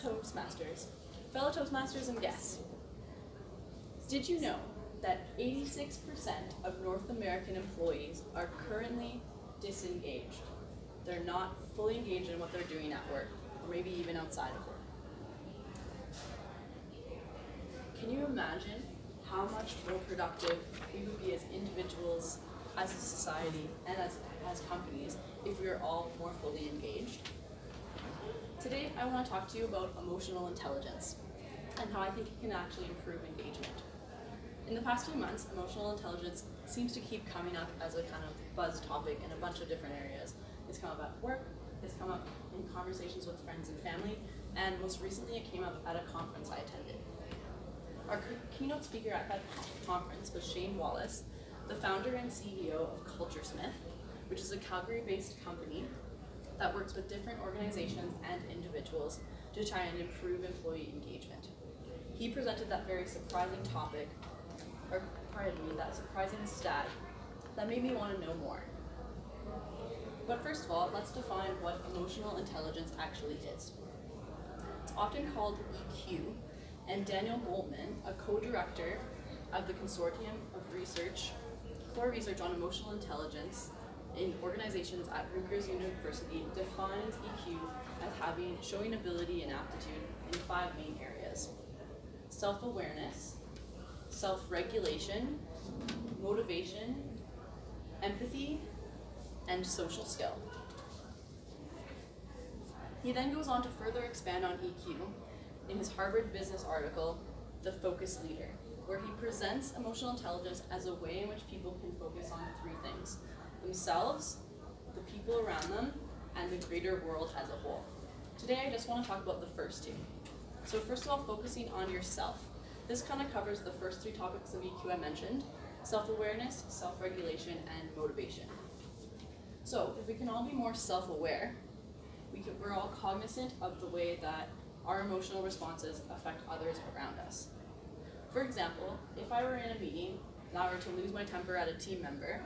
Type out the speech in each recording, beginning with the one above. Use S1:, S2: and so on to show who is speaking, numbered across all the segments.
S1: Toastmasters, fellow Toastmasters and guests. Did you know that 86% of North American employees are currently disengaged? They're not fully engaged in what they're doing at work, or maybe even outside of work. Can you imagine how much more productive we would be as individuals, as a society, and as companies if we were all more fully engaged? Today, I want to talk to you about emotional intelligence and how I think it can actually improve engagement. In the past few months, emotional intelligence seems to keep coming up as a kind of buzz topic in a bunch of different areas. It's come up at work, it's come up in conversations with friends and family, and most recently it came up at a conference I attended. Our keynote speaker at that conference was Shane Wallace, the founder and CEO of CultureSmith, which is a Calgary-based company that works with different organizations and individuals to try and improve employee engagement. He presented that very surprising topic, or pardon me, that surprising stat that made me want to know more. But first of all, let's define what emotional intelligence actually is. It's often called EQ, and Daniel Goldman, a co-director of the Consortium of Research on Emotional Intelligence in organizations at Rutgers University, defines EQ as showing ability and aptitude in 5 main areas: self-awareness, self-regulation, motivation, empathy, and social skill. He then goes on to further expand on EQ in his Harvard Business article, The Focus Leader, where he presents emotional intelligence as a way in which people can focus on 3 things: themselves, the people around them, and the greater world as a whole. Today I just want to talk about the first 2. So first of all, focusing on yourself. This kind of covers the first 3 topics of EQ I mentioned: self-awareness, self-regulation, and motivation. So if we can all be more self-aware, we're all cognizant of the way that our emotional responses affect others around us. For example, if I were in a meeting and I were to lose my temper at a team member,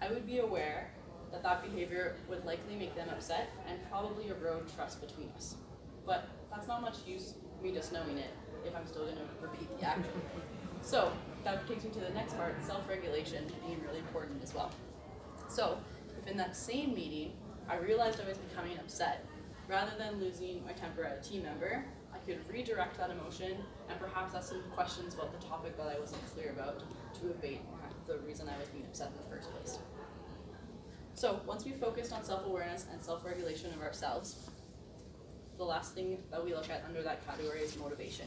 S1: I would be aware that that behavior would likely make them upset and probably erode trust between us. But that's not much use me just knowing it if I'm still going to repeat the action. So that takes me to the next part, self-regulation being really important as well. So if in that same meeting I realized I was becoming upset, rather than losing my temper at a team member, I could redirect that emotion and perhaps ask some questions about the topic that I wasn't clear about to abate the reason I was being upset in the first place. So once we focused on self-awareness and self-regulation of ourselves, the last thing that we look at under that category is motivation.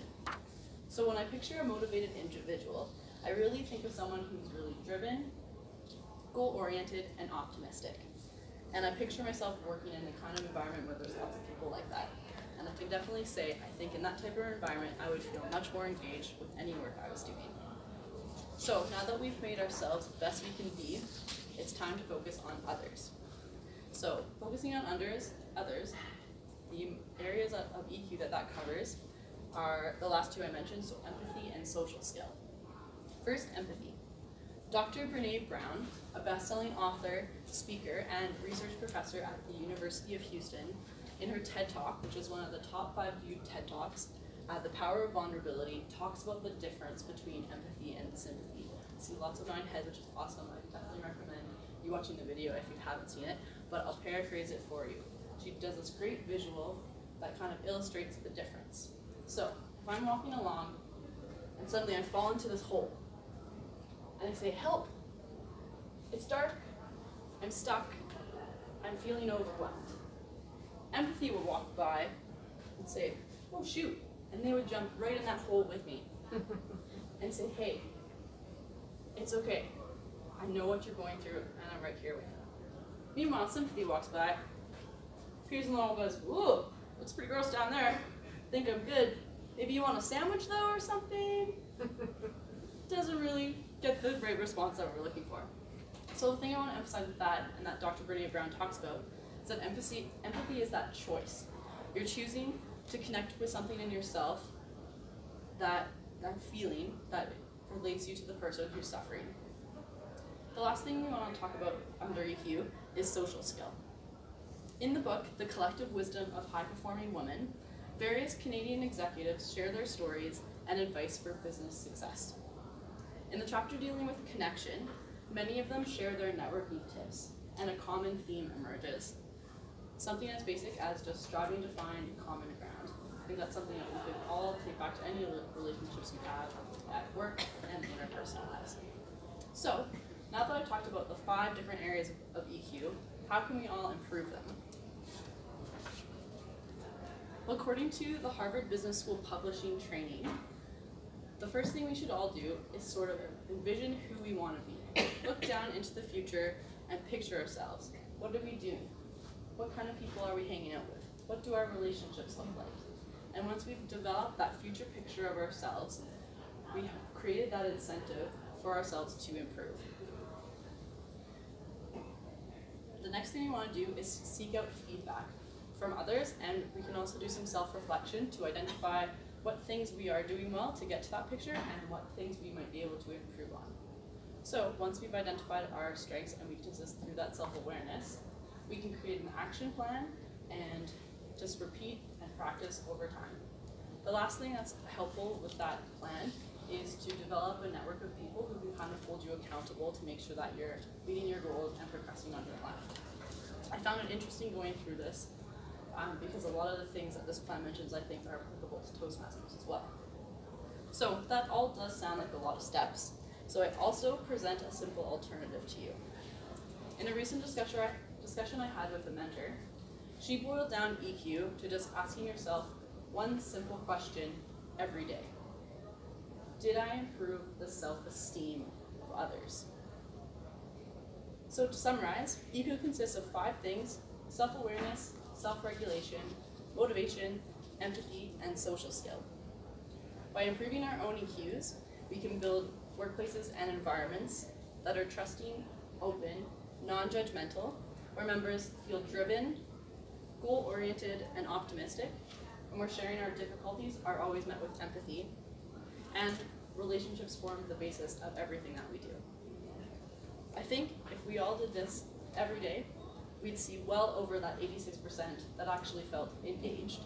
S1: So when I picture a motivated individual, I really think of someone who's really driven, goal-oriented, and optimistic. And I picture myself working in the kind of environment where there's lots of people like that. And I can definitely say, I think in that type of environment, I would feel much more engaged with any work I was doing. So now that we've made ourselves the best we can be, it's time to focus on others. So focusing on others, the areas of EQ that covers are the last 2 I mentioned, so empathy and social skill. First, empathy. Dr. Brené Brown, a best-selling author, speaker, and research professor at the University of Houston, in her TED Talk, which is one of the top 5 viewed TED Talks, The Power of Vulnerability, talks about the difference between empathy and sympathy. I see lots of nod heads, which is awesome. I definitely recommend you watching the video if you haven't seen it, but I'll paraphrase it for you. She does this great visual that kind of illustrates the difference. So if I'm walking along and suddenly I fall into this hole, and I say, help, it's dark, I'm stuck, I'm feeling overwhelmed. Empathy would walk by and say, oh shoot, and they would jump right in that hole with me and say, hey, it's okay, I know what you're going through and I'm right here with you. Meanwhile, sympathy walks by, appears in the hole and goes, ooh, looks pretty gross down there, think I'm good. Maybe you want a sandwich though or something? Doesn't really get the right response that we're looking for. So the thing I want to emphasize with that, and that Dr. Brené Brown talks about, is that empathy is that choice. You're choosing to connect with something in yourself, that feeling that relates you to the person who's suffering. The last thing we want to talk about under EQ is social skill. In the book, The Collective Wisdom of High-Performing Women, Various Canadian executives share their stories and advice for business success. In the chapter dealing with connection, many of them share their networking tips, and a common theme emerges. Something as basic as just striving to find common ground. I think that's something that we could all take back to any relationships we have at work and in our personal lives. So, now that I've talked about the 5 different areas of EQ, how can we all improve them? Well, according to the Harvard Business School Publishing Training, the first thing we should all do is sort of envision who we want to be. Look down into the future and picture ourselves. What do we do? What kind of people are we hanging out with? What do our relationships look like? And once we've developed that future picture of ourselves, we have created that incentive for ourselves to improve. The next thing we want to do is seek out feedback from others, and we can also do some self-reflection to identify what things we are doing well to get to that picture and what things we might be able to improve on. So once we've identified our strengths and weaknesses through that self-awareness, we can create an action plan and just repeat and practice over time. The last thing that's helpful with that plan is to develop a network of people who can kind of hold you accountable to make sure that you're meeting your goals and progressing on your plan. I found it interesting going through this because a lot of the things that this plan mentions I think are applicable to Toastmasters as well. So that all does sound like a lot of steps. So I also present a simple alternative to you. In a recent discussion I had with a mentor, she boiled down EQ to just asking yourself one simple question every day. Did I improve the self-esteem of others? So to summarize, EQ consists of 5 things: self-awareness, self-regulation, motivation, empathy, and social skill. By improving our own EQs, we can build workplaces and environments that are trusting, open, non-judgmental, where members feel driven, goal-oriented, and optimistic, and where sharing our difficulties are always met with empathy, and relationships form the basis of everything that we do. I think if we all did this every day, we'd see well over that 86% that actually felt engaged.